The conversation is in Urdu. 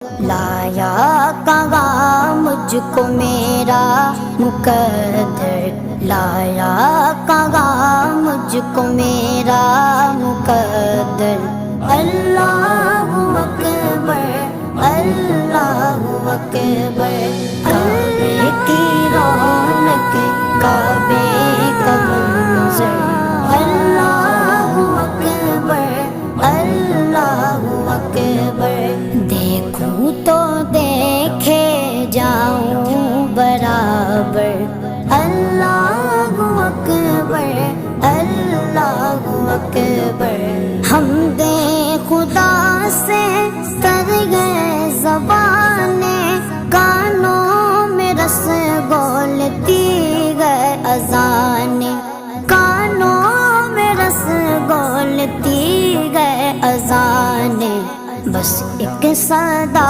لایا کہاں مجھ کو میرا مقدر، لایا کہاں مجھ کو میرا مقدر۔ اللہ اکبر، اللہ اکبر، کعبے کی رونق، کعبے کا منظر۔ اللہ اکبر، اللہ اکبر، دیکھوں تو دیکھے جاؤں برابر۔ اللہ اکبر، اللہ اکبر، حمد خدا سے تر گئے زبانیں، کانوں میں رس گولتی گئے اذانیں، کانوں میں رس گولتی گئے اذانیں، بس ایک صدا